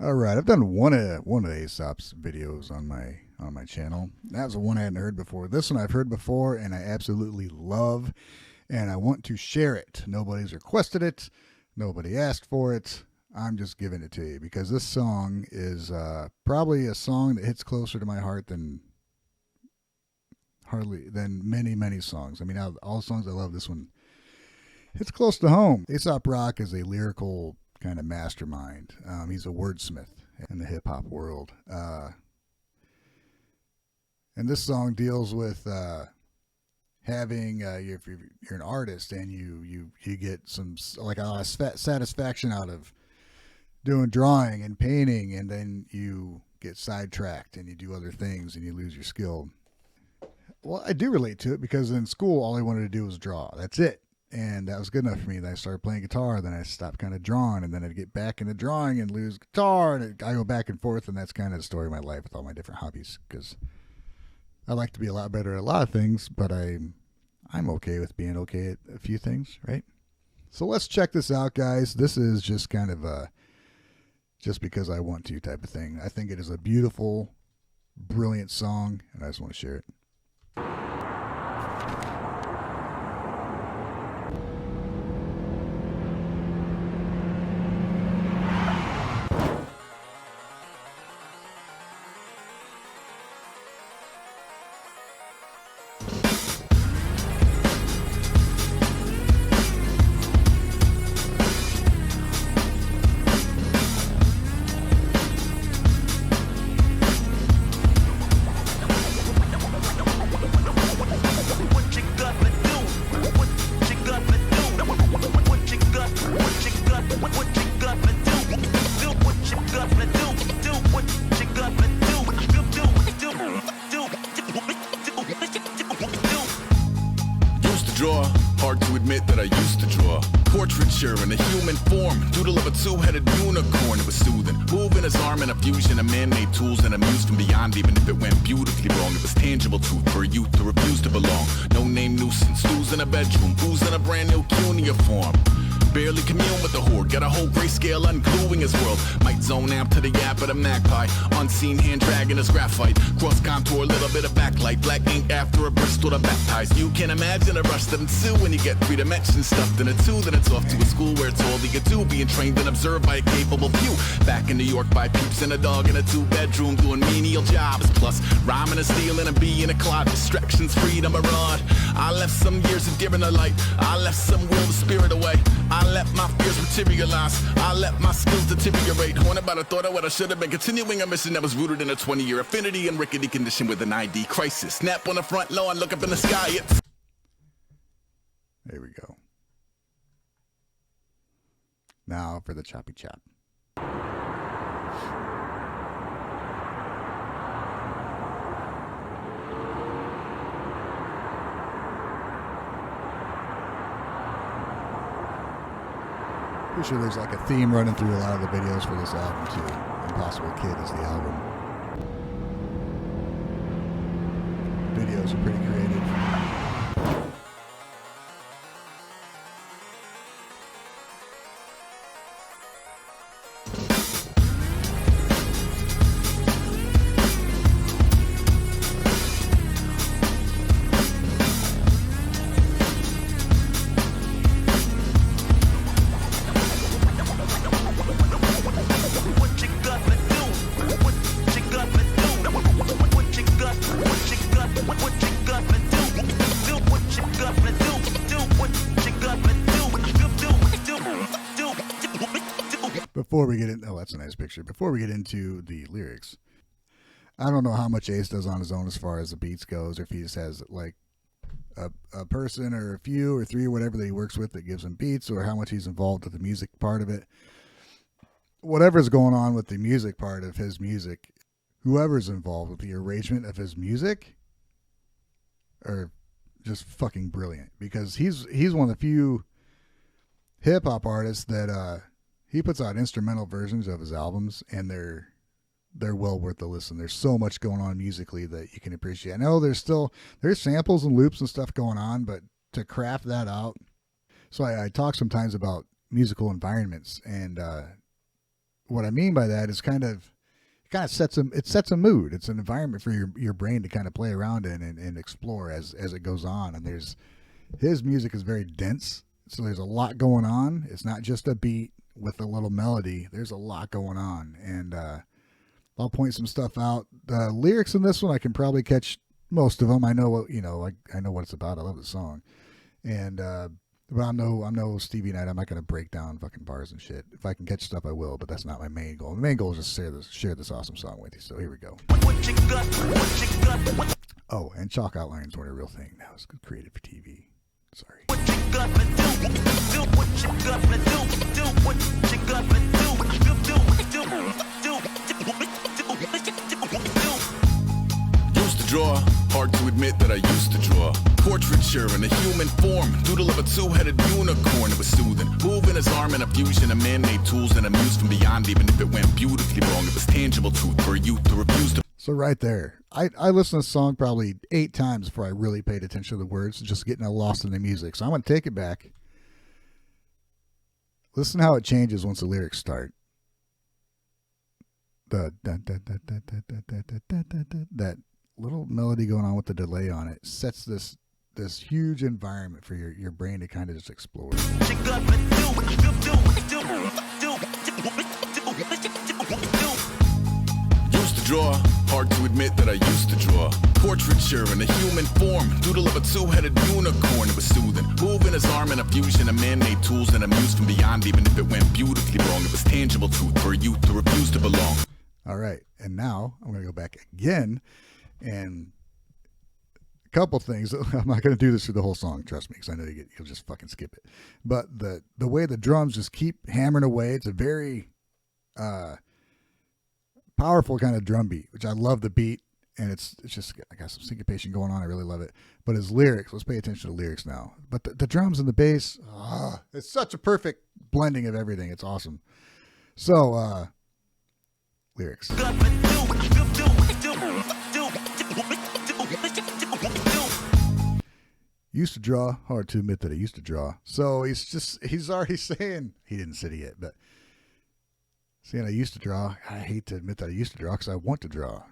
All right, I've done one of Aesop's videos on my channel. That was the one I hadn't heard before. This one I've heard before, and I absolutely love, and I want to share it. Nobody's requested it. Nobody asked for it. I'm just giving it to you because this song is probably a song that hits closer to my heart than many songs. I mean, out of all songs I love, this one hits close to home. Aesop Rock is a lyrical kind of mastermind. He's a wordsmith in the hip hop world. And this song deals with having if you're an artist and you get some like a lot of satisfaction out of doing drawing and painting, and then you get sidetracked and you do other things and you lose your skill. Well, I do relate to it because in school all I wanted to do was draw. That's it. And that was good enough for me. Then I started playing guitar. Then I stopped kind of drawing. And then I'd get back into drawing and lose guitar. And I go back and forth. And that's kind of the story of my life with all my different hobbies. Because I like to be a lot better at a lot of things. But I'm okay with being okay at a few things, right? So let's check this out, guys. This is just kind of a just because I want to type of thing. I think it is a beautiful, brilliant song. And I just want to share it. Hard to admit that I used to draw portraiture in a human form, doodle of a two-headed unicorn. It was soothing, moving his arm in a fusion of man-made tools and amused from beyond. Even if it went beautifully wrong, it was tangible truth for a youth to refuse to belong. No name nuisance, stools in a bedroom, booze in a brand new cuneiform. Barely commune with the horde, got a whole grayscale ungluing his world. Might zone amp to the yap of the magpie, unseen hand dragging his graphite. Cross contour, little bit of backlight, black ink after a Bristol to baptize. You can imagine a rush that ensue when you get three dimensions stuffed in a two. Then it's off to a school where it's all he could do, being trained and observed by a capable few. Back in New York by peeps and a dog in a two-bedroom, doing menial jobs. Plus, rhyming and stealing and being a clod, distractions, freedom, a rod. I left some years of giving a light, I left some will the spirit away. I let my fears materialize, I let my skills deteriorate. Haunted by the thought of what I should have been, continuing a mission that was rooted in a 20-year affinity and rickety condition with an ID crisis. Snap on the front lawn, look up in the sky, it's... There we go. Now for the choppy chop. Pretty sure there's like a theme running through a lot of the videos for this album too. Impossible Kid is the album. Videos are pretty creative. Before we get in, oh, that's a nice picture. Before we get into the lyrics, I don't know how much Ace does on his own as far as the beats goes, or if he just has like a person or a few or three or whatever that he works with that gives him beats, or how much he's involved with the music part of it. Whatever's going on with the music part of his music, whoever's involved with the arrangement of his music are just fucking brilliant, because he's one of the few hip hop artists that he puts out instrumental versions of his albums, and they're well worth the listen. There's so much going on musically that you can appreciate. I know there's samples and loops and stuff going on, but to craft that out. So I talk sometimes about musical environments, and what I mean by that is kind of sets a mood. It's an environment for your brain to kind of play around in and explore as it goes on. And his music is very dense, so there's a lot going on. It's not just a beat with a little melody. There's a lot going on, and I'll point some stuff out. The lyrics in this one I can probably catch most of them. I know what I know what it's about. I love the song, and but I'm no Stevie Knight. I'm not gonna break down fucking bars and shit. If I can catch stuff, I will. But that's not my main goal. My main goal is just share this awesome song with you. So here we go. Oh, and chalk outlines weren't a real thing. That was created for TV. Sorry. Used to draw, hard to admit that I used to draw. Portraiture in a human form, doodle of a two-headed unicorn. It was soothing, moving his arm in a fusion of man-made tools and a muse from beyond. Even if it went beautifully wrong, it was tangible truth for a youth to refuse to. So right there, I listened to the song probably 8 times before I really paid attention to the words, just getting lost in the music. So I'm going to take it back. Listen how it changes once the lyrics start. That little melody going on with the delay on it sets this huge environment for your brain to kind of just explore. Used to draw, hard to admit that I used to draw. Portraiture in a human form, doodle of a two-headed unicorn. It was soothing, moving his arm in a fusion of man-made tools and a muse from beyond. Even if it went beautifully wrong, it was tangible truth for a youth to refuse to belong. All right, and now I'm going to go back again, and a couple things. I'm not going to do this through the whole song, trust me, because I know you'll just fucking skip it. But the way the drums just keep hammering away, it's a very powerful kind of drum beat, which I love the beat, and it's just, I got some syncopation going on. I really love it. But his lyrics, let's pay attention to the lyrics now. But the drums and the bass, it's such a perfect blending of everything. It's awesome. So, lyrics. Used to draw, hard to admit that I used to draw. So he's already saying, he didn't say it yet, but saying I used to draw. I hate to admit that I used to draw because I want to draw.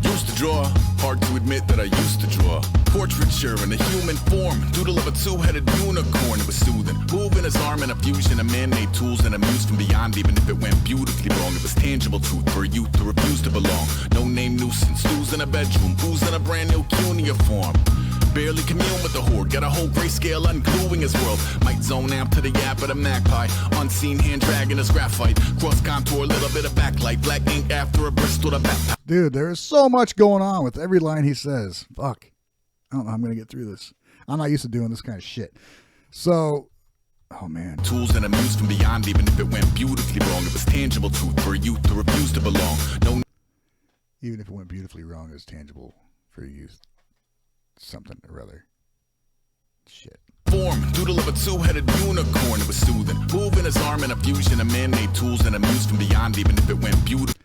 Used to draw, hard to admit that I used to draw. Portraiture in a human form, doodle of a two-headed unicorn. It was soothing, moving his arm in a fusion of man-made tools and a muse from beyond. Even if it went beautifully wrong, it was tangible truth for a youth to refuse to belong. No name nuisance, who's in a bedroom, who's in a brand new cuneiform. Barely commune with the horde, got a whole grayscale ungluing his world. Might zone out to the yap of the magpie, unseen hand dragging his graphite. Cross contour, little bit of backlight, black ink after a Bristol to back. Dude, there's so much going on with every line he says. Fuck. I don't know how I'm going to get through this. I'm not used to doing this kind of shit. So, oh man. Tools and a muse from beyond, even if it went beautifully wrong, it was tangible truth for a youth to refuse to belong. No. Even if it went beautifully wrong, it was tangible for a youth. Something or other. Shit. Form, doodle of a two-headed unicorn. It was soothing, moving his arm in a fusion of man-made tools and a muse from beyond, even if it went beautiful.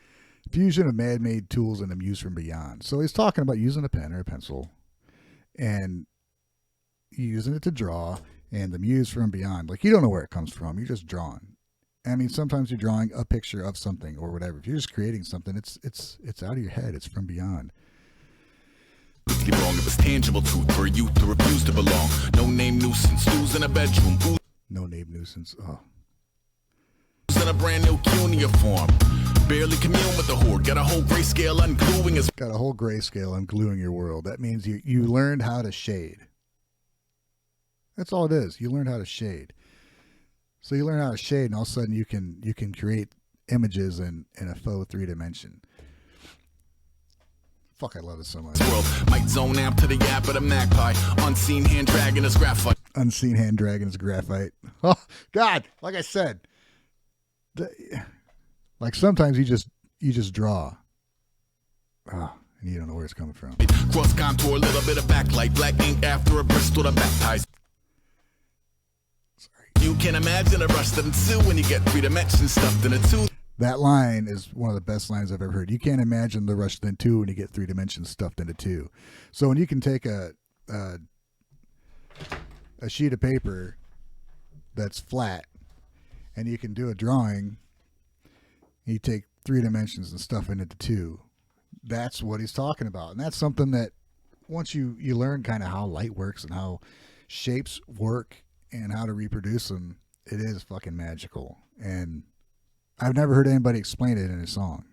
Fusion of man-made tools and a muse from beyond. So he's talking about using a pen or a pencil and using it to draw, and the muse from beyond. Like, you don't know where it comes from. You're just drawing. I mean, sometimes you're drawing a picture of something or whatever. If you're just creating something, it's out of your head. It's from beyond. Wrong, it was tangible truth for a youth to refuse to belong. No name nuisance, who's in a bedroom, who's no name nuisance. Oh. in a brand new cuneiform. Barely commune with the horde, got a whole grayscale ungluing his. Got a whole grayscale ungluing your world. That means you learned how to shade. That's all it is. You learned how to shade. So you learn how to shade, and all of a sudden you can create images in a faux 3 dimension. Fuck, I love this so much. World might zone out to the yap of the magpie. Unseen hand dragging his graphite. Unseen hand dragging his graphite. Oh God! Like I said, like sometimes you just draw. Oh, and you don't know where it's coming from. Cross contour, little bit of backlight, black ink after a Bristol to baptize. Sorry. You can imagine a rush that ensue when you get 3 dimensions stuffed in a tooth. That line is one of the best lines I've ever heard. You can't imagine the rush than 2 when you get 3 dimensions stuffed into 2. So when you can take a sheet of paper that's flat and you can do a drawing You take 3 dimensions and stuff into two. That's what he's talking about. And that's something that once you learn kind of how light works and how shapes work and how to reproduce them, it is fucking magical. And I've never heard anybody explain it in a song.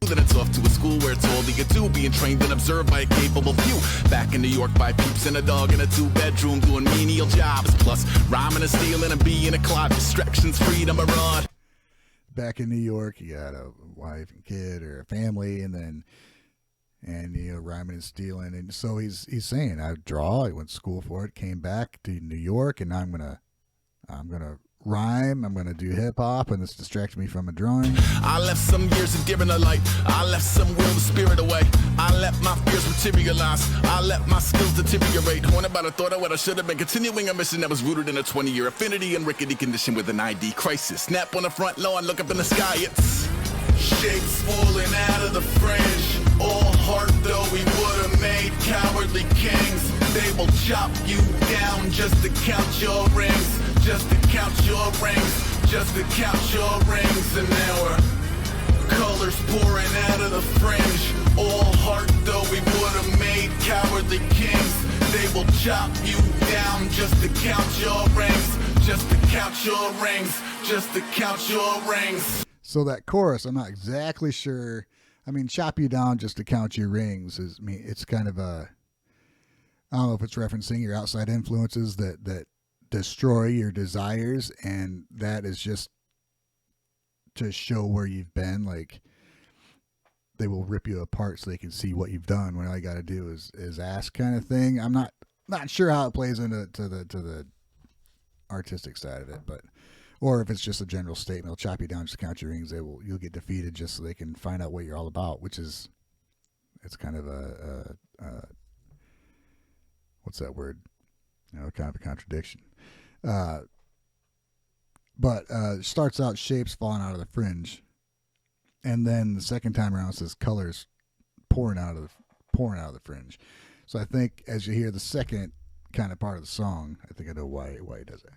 Then it's off to a school where it's all you can do, being trained and observed by a capable few. Back in New York by peeps and a dog in a 2-bedroom doing menial jobs. Plus rhyming and stealing and being a clod. Distractions, freedom, a rod. Back in New York, you got a wife and kid or a family, and rhyming and stealing. And so he's saying, I draw. I went to school for it, came back to New York, and I'm gonna rhyme. I'm gonna do hip hop, and this distracts me from a drawing. I left some years of giving a light. I left some will the spirit away. I let my fears materialize. I let my skills deteriorate. Horn about a thought of what I should have been. Continuing a mission that was rooted in a 20-year affinity and rickety condition with an ID crisis. Snap on the front lawn, look up in the sky. It's shapes falling out of the fringe. All heart though we would have made cowardly kings. They will chop you down just to count your rings. Just to count your rings, just to count your rings. And now we're colors pouring out of the fringe. All heart though we would have made cowardly kings. They will chop you down just to count your rings. Just to count your rings, just to count your rings. So that chorus, I'm not exactly sure. I mean, chop you down just to count your rings is, I mean, it's kind of a, I don't know if it's referencing your outside influences that destroy your desires, and that is just to show where you've been. Like, they will rip you apart so they can see what you've done when all you got to do is ask, kind of thing. I'm not sure how it plays into the artistic side of it, but or if it's just a general statement, they'll chop you down just to count your rings. You'll get defeated just so they can find out what you're all about, which is, it's kind of a what's that word? Kind of a contradiction. But it starts out shapes falling out of the fringe, and then the second time around it says colors pouring out of the fringe. So I think as you hear the second kind of part of the song, I think I know why he does that.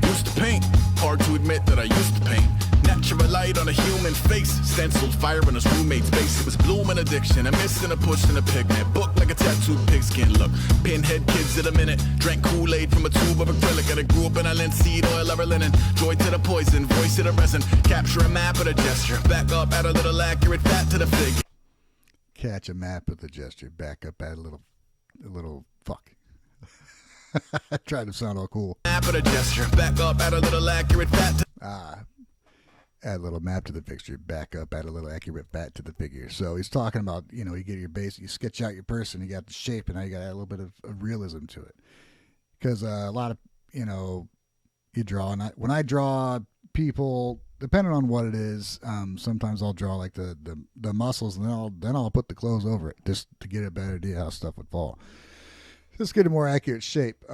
Used to paint, hard to admit that I used to paint. Natural light on a human face, stenciled fire in his roommate's base. It was bloom and addiction, a miss and a push and a pigment. Book like a tattooed pigskin look. Pinhead kids in a minute, drank Kool-Aid from a tube of acrylic. And I grew up in a linseed oil ever linen. Joy to the poison, voice to the resin. Capture a map with a gesture, back up, add a little accurate fat to the figure. Catch a map with a gesture, back up, add a little fuck. I tried to sound all cool. Map with a gesture, back up, add a little accurate fat to add a little map to the fixture, back up, add a little accurate fat to the figure. So he's talking about, you get your base, you sketch out your person, you got the shape, and now you got to add a little bit of realism to it. Because a lot of, you draw, and when I draw people, depending on what it is, sometimes I'll draw like the muscles, and then I'll put the clothes over it just to get a better idea how stuff would fall. Just get a more accurate shape.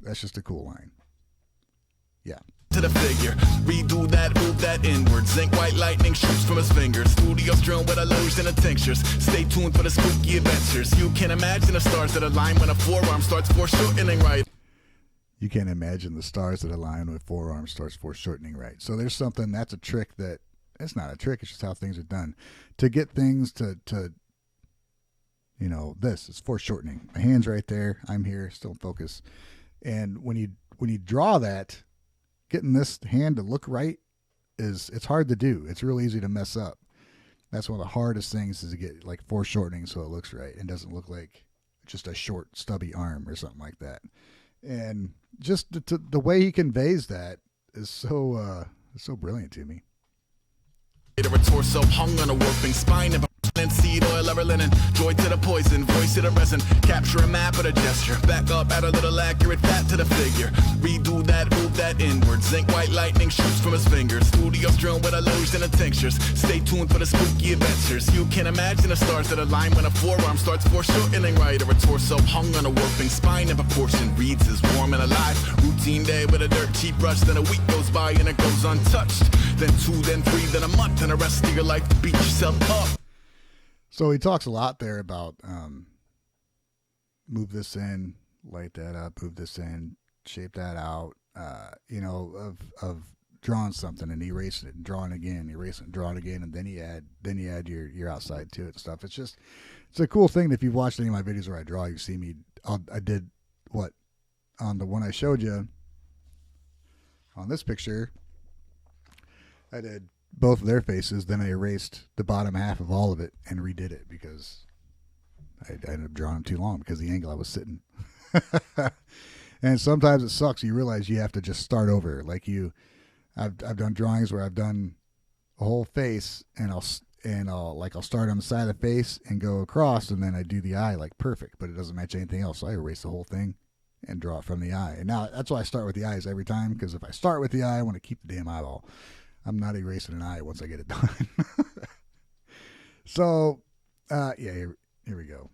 That's just a cool line. Yeah. To the figure, redo that, move that inward. Zinc white lightning shoots from his fingers. Studio strewn with illusion and tinctures. Stay tuned for the spooky adventures. You can imagine the stars that align when a forearm starts foreshortening right. You can't imagine the stars that align when a forearm starts foreshortening right. So there's something, that's a trick it's not a trick, it's just how things are done. To get things to this is foreshortening. My hand's right there. I'm here, still focus. And when you draw that, getting this hand to look right it's hard to do. It's real easy to mess up. That's one of the hardest things, is to get like foreshortening so it looks right and doesn't look like just a short stubby arm or something like that. And just the way he conveys that is so brilliant to me. A torso hung on a warping spine of seed oil ever linen. Joy to the poison, voice to the resin. Capture a map with a gesture, back up, add a little accurate fat to the figure. Redo that, move that inward. Zinc white lightning shoots from his fingers. Studio strewn with illusion and tinctures. Stay tuned for the spooky adventures. You can imagine the stars that align when a forearm starts foreshortening right. Or a torso hung on a warping spine of a portion reads as warm and alive. Routine day with a dirt cheap brush, then a week goes by and it goes untouched. Then 2, then 3, then a month, and the rest of your life to beat yourself up. So he talks a lot there about move this in, light that up, move this in, shape that out, of drawing something and erasing it and drawing again, erasing it, drawing again, and then you add your outside to it and stuff. It's a cool thing. If you've watched any of my videos where I draw, you see me. I did what on the one I showed you on this picture. I did both of their faces, then I erased the bottom half of all of it and redid it because I ended up drawing them too long because of the angle I was sitting. And sometimes it sucks. You realize you have to just start over. Like I've done drawings where I've done a whole face and I'll start on the side of the face and go across, and then I do the eye like perfect, but it doesn't match anything else. So I erase the whole thing and draw it from the eye. And now that's why I start with the eyes every time, because if I start with the eye, I want to keep the damn eyeball. I'm not erasing an eye once I get it done. So, here we go.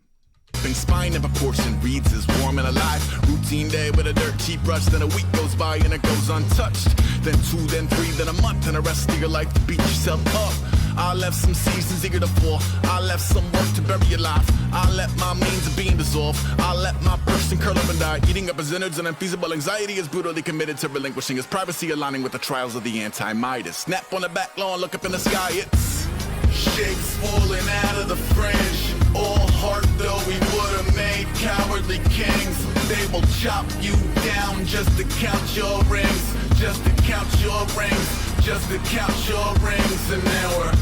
Spine and proportion reads as warm and alive. Routine day with a dirt cheap brush. Then a week goes by and it goes untouched. Then 2, then 3, then a month, and the rest of your life to beat yourself up. I left some seasons eager to fall. I left some work to bury your life. I let my means of being dissolve. I let my person curl up and die. Eating up his innards and unfeasible anxiety is brutally committed to relinquishing his privacy, aligning with the trials of the anti-Midas. Snap on the back lawn, look up in the sky, it's shapes falling out of the fringe. All heart though we would've made cowardly kings. They will chop you down just to count your rings. Just to count your rings. Just to count your rings. And now we're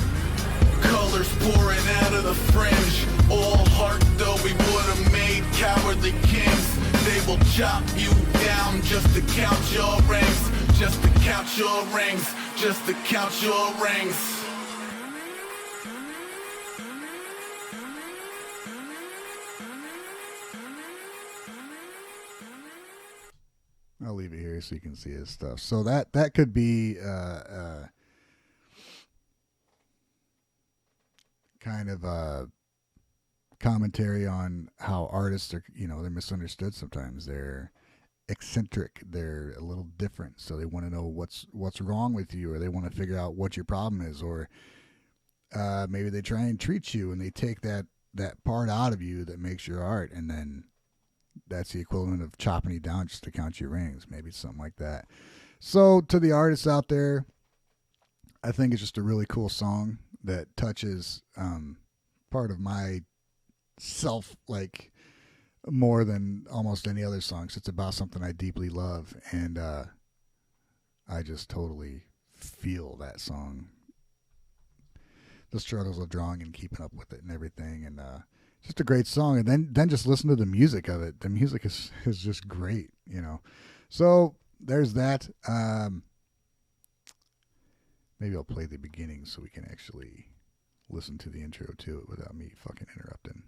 colors pouring out of the fringe. All heart though we would've made cowardly kings. They will chop you down just to count your rings. Just to count your rings. Just to count your rings. I'll leave it here so you can see his stuff. So that could be kind of a commentary on how artists are, they're misunderstood sometimes. They're eccentric. They're a little different. So they want to know what's wrong with you, or they want to figure out what your problem is, or maybe they try and treat you and they take that part out of you that makes your art, and then that's the equivalent of chopping you down just to count your rings. Maybe it's something like that. So to the artists out there, I think it's just a really cool song that touches part of my self, like more than almost any other songs. It's about something I deeply love, and I just totally feel that song. The struggles of drawing and keeping up with it and everything, and just a great song. And then just listen to the music of it. The music is just great, So there's that. Maybe I'll play the beginning so we can actually listen to the intro to it without me fucking interrupting.